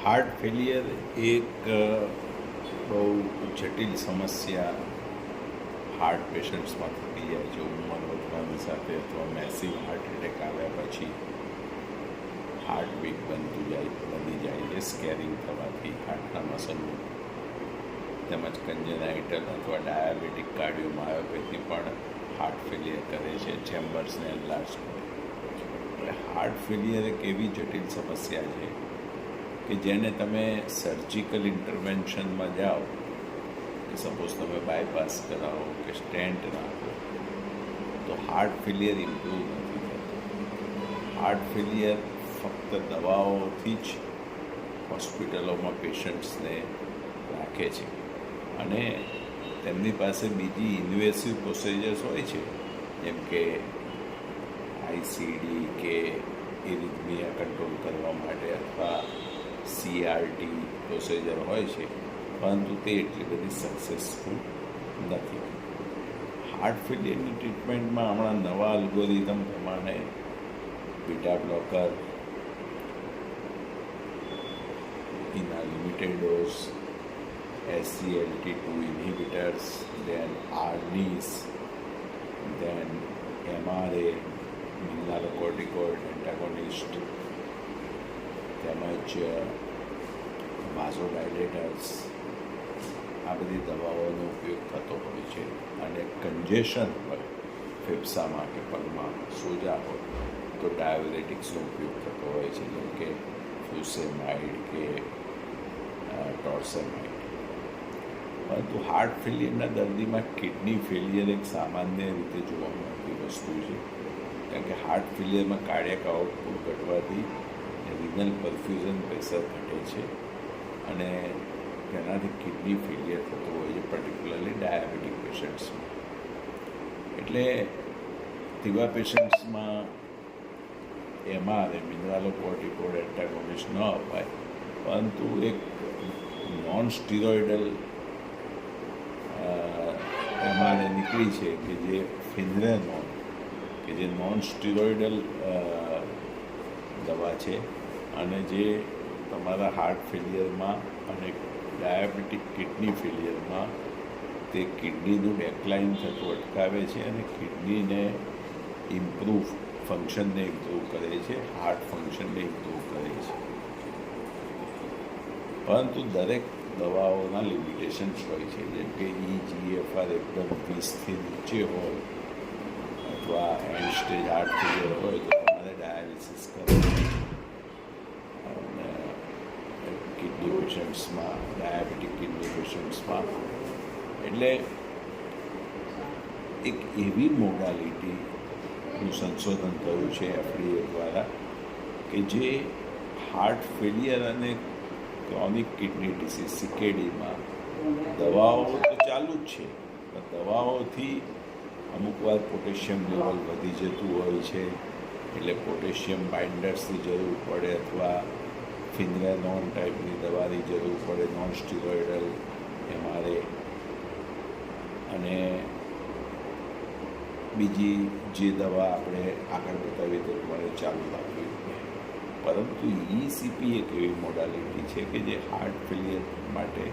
Heart failure એક બહુ જટિલ સમસ્યા હાર્ટ પેશન્ટ્સમાં થતી જાય છે. ઉંમર વધવાની સાથે અથવા મેસિવ હાર્ટ એટેક આવ્યા પછી હાર્ટ વીક બની જાય છે, સ્કેરિંગ થવાથી હાર્ટના મસલનું. તેમજ કન્જેનાઇટલ અથવા ડાયાબિટીક કાર્ડિયોમાયોપેથી પણ હાર્ટ ફેલિયર કરે છે, ચેમ્બર્સને એનલાર્જ કરે. એટલે હાર્ટ ફેલિયર એક એવી જટિલ સમસ્યા છે કે જેને તમે સર્જિકલ ઇન્ટરવેન્શનમાં જાઓ, કે સપોઝ તમે બાયપાસ કરાવો કે સ્ટેન્ટ નાખો, તો હાર્ટ ફેલિયર ઇમ્પ્રૂવ નથી થતું. હાર્ટ ફેલિયર ફક્ત દવાઓથી જ હોસ્પિટલોમાં પેશન્ટ્સને રાખે છે અને તેમની પાસે બીજી ઇન્વેસિવ પ્રોસિજર્સ હોય છે, જેમ કે આઈસીડી કે એરિથમિયા કંટ્રોલ કરવા માટે અથવા CRT પ્રોસિજર હોય છે, પરંતુ તે એટલી બધી સક્સેસફુલ નથી. હાર્ટ ફેલિયરની ટ્રીટમેન્ટમાં હમણાં નવા અલ્ગોરિધમ પ્રમાણે બીટા બ્લોકર, ઇના limited dose, SGLT2 inhibitors, then ARNIs, then MRA, mineralocorticoid antagonist, તેમજ વાઝોડાયલેટર્સ, આ બધી દવાઓનો ઉપયોગ થતો હોય છે. અને કન્જેશન હોય ફેફસામાં કે પગમાં સોજા હોય તો ડાયાબિટીક્સનો ઉપયોગ થતો હોય છે, જેમ કે ફ્યુસેમાઇડ કે ટોર્સેમાઇડ. પરંતુ હાર્ટ ફેલિયરના દર્દીમાં કિડની ફેલિયર એક સામાન્ય રીતે જોવા મળતી વસ્તુ છે, કારણ કે હાર્ટ ફેલિયરમાં કાર્ડિયાક આઉટપુટ ઘટવાથી રિનલ પરફ્યુઝન પ્રેશર ઘટે છે અને તેનાથી કિડની ફેલિયર થતું હોય છે, પર્ટિક્યુલરલી ડાયાબિટીક પેશન્ટ્સમાં. એટલે તેવા પેશન્ટ્સમાં MRA, મિનરાલોકોર્ટિકોઇડ એન્ટાગોનિસ્ટ ન અપાય, પરંતુ એક નોન સ્ટીરોઇડલ MRA નીકળી છે કે જે ફિનરેનોન, કે જે નોન સ્ટીરોઇડલ દવા છે અને જે તમારા હાર્ટ ફેલિયરમાં અને ડાયાબિટીક કિડની ફેલિયરમાં તે કિડનીનું ડેક્લાઇન થતું અટકાવે છે અને કિડનીને ફંક્શનને ઇમ્પ્રૂવ કરે છે, હાર્ટ ફંક્શનને ઇમ્પ્રૂવ કરે છે. પરંતુ દરેક દવાઓના લિમિટેશન્સ હોય છે, જેમ કે EGFR એકદમ 20થી નીચે હોય અથવા એન્ડ સ્ટેજ હાર્ટ ફેલિયર હોય તો તમારે ડાયાલિસિસ કરવું. અને કિડની પેશન્ટ્સમાં, ડાયાબિટીક કિડની પેશન્ટ્સમાં, એટલે એક એવી મોડાલિટીનું સંશોધન થયું છે FDA દ્વારા કે જે હાર્ટ ફેલિયર અને ક્રોનિક કિડની ડિસીઝ CKDમાં દવાઓ તો ચાલુ જ છે, પણ દવાઓથી અમુક વાર પોટેશિયમ લેવલ વધી જતું હોય છે, એટલે પોટેશિયમ બાઇન્ડર્સની જરૂર પડે અથવા ફિનરેનોન ટાઈપની દવાની જરૂર પડે, નોન સ્ટીરોઇડલ MRA, અને બીજી જે દવા આપણે આગળ બતાવી તે પ્રમાણે ચાલુ રાખવી. પરંતુ ECP એક એવી મોડાલિટી છે કે જે હાર્ટ ફેલિયર માટે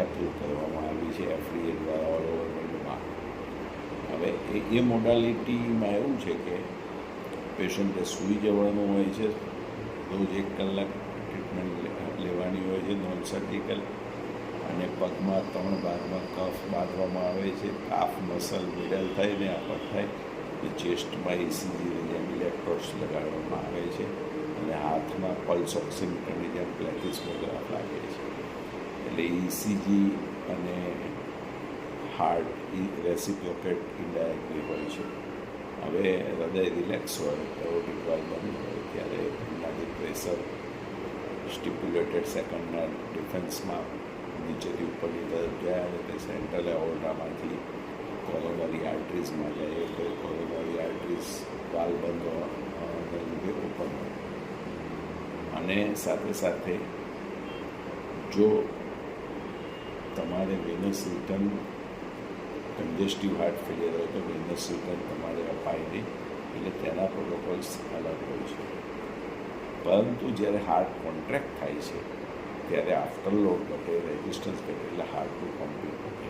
એપ્રૂવ કરવામાં આવી છે FDA દ્વારા ઓલ ઓવર વર્લ્ડમાં. હવે એ મોડાલિટીમાં એવું છે કે પેશન્ટે સૂઈ જવાનું હોય છે, રોજ 1 કલાક ટ્રીટમેન્ટ લેવાની હોય છે, નોન સર્જિકલ, અને પગમાં 3 ભાગમાં કફ બાંધવામાં આવે છે, કાફ મસલ મિડલ થઈને અપર થાય, ચેસ્ટમાં ECG જેમ ઇલેક્ટ્રોડ્સ લગાડવામાં આવે છે અને હાથમાં પલ્સ ઓક્સિમીટરની જેમ પ્લેથિસ્મોગ્રાફ લાગે છે. એટલે ECG અને હાર્ટ રેસિપ્રોકેટ ઇન્ડાયરેક્ટલી હોય છે. હવે હૃદય રિલેક્સ હોય, એરોટિક વાલ્વ બંધ હોય, ત્યારે એમનાથી પ્રેશર સ્ટિપ્યુલેટેડ સેકન્ડના ડિફેન્સમાં નીચેથી ઉપરની તરફ જાય અને તે સેન્ટ્રલ એઓર્ટામાંથી કોરોનરી આર્ટરીઝમાં જાય, એટલે કોરોનરી આર્ટરીઝ વાલ્વ બંધ હોવાને લીધે ઓપન હોય. અને સાથે સાથે જો તમારે વેનસ રિટર્ન કન્જેસ્ટિવ હાર્ટ ફેલિયર હોય તો વેનસ રિટર્ન તમારે અપાય નહીં, એટલે તેના પ્રોટોકોલ્સ અલગ હોય છે. પરંતુ જ્યારે હાર્ટ કોન્ટ્રેક્ટ થાય છે ત્યારે આફ્ટરલોડ ઘટે, રેઝિસ્ટન્સ ઘટે એટલે હાર્ટનું પમ્પિંગ ઘટે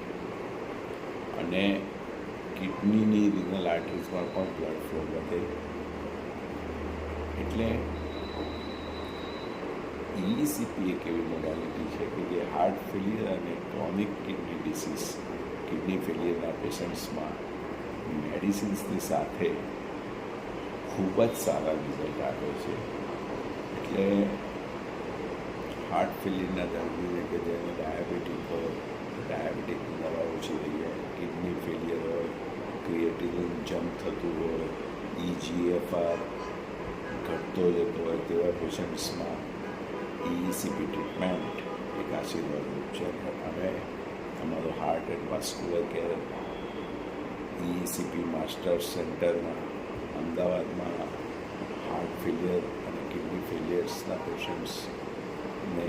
અને કિડનીની રિનલ આર્ટરીઝમાં પણ બ્લડ ફ્લો વધે. એટલે ECP એક એવી મોડાલિટી છે કે જે હાર્ટ ફેલિયર અને ક્રોનિક કિડની ડિસીઝ, કિડની ફેલિયરના પેશન્ટ્સમાં મેડિસિન્સની સાથે ખૂબ જ સારા રિઝલ્ટ આપે છે. એટલે હાર્ટ ફેલિયરના દર્દીને કે જેને ડાયાબિટીક હોય, ડાયાબિટીકની દવા ઓછી થઈ જાય, કિડની ફેલિયર હોય, ક્રિએટિનિન જમ્પ થતું હોય, EGFR ઘટતો જતો હોય તેવા પેશન્ટ્સમાં ECP ટ્રીટમેન્ટ એક આશીર્વાદરૂપ છે. અમે અમારો heart and vascular care ECP master સેન્ટરમાં અમદાવાદમાં હાર્ટ ફેલિયર અને કિડની ફેલિયર્સના પેશન્ટ્સને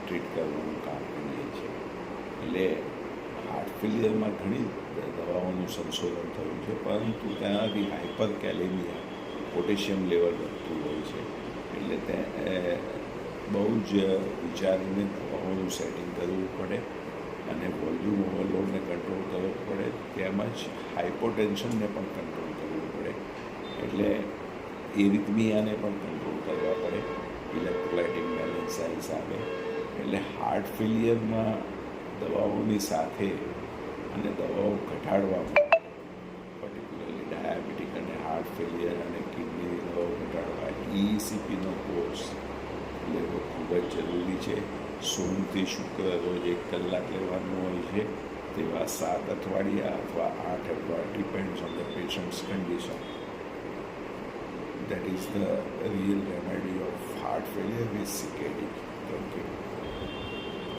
ટ્રીટ કરવાનું કામ કરીએ છીએ. એટલે હાર્ટ ફેલિયરમાં ઘણી દવાઓનું સંશોધન થયું છે, પરંતુ તેનાથી હાઇપર કેલેમિયા, પોટેશિયમ લેવલ વધતું હોય છે. એટલે તે બહુ જ વિચારીને દવાઓનું સેટિંગ કરવું પડે અને વોલ્યુમ ઓવરલોડને કંટ્રોલ કરવો પડે, તેમજ હાઇપોટેન્શનને પણ કંટ્રોલ કરવું પડે. એટલે એરિથમિયાને પણ કંટ્રોલ કરવા પડે, ઇલેક્ટ્રોલાઇટ ઇમ્બેલેન્સ આવે. એટલે હાર્ટ ફેલિયરમાં દવાઓની સાથે અને દવાઓ ઘટાડવામાં, પર્ટિક્યુલરલી ડાયાબિટીક અને હાર્ટ ફેલિયર અને કિડનીની દવાઓ ઘટાડવા ECPનો કોર્સ લેવો ખૂબ જ જરૂરી છે. સોમથી શુક્ર રોજ 1 કલાક લેવાનું હોય છે. તેવા 7 અઠવાડિયા અથવા 8 અઠવાડિયા, depends on the patients condition. That is the real remedy of heart failure with CKD.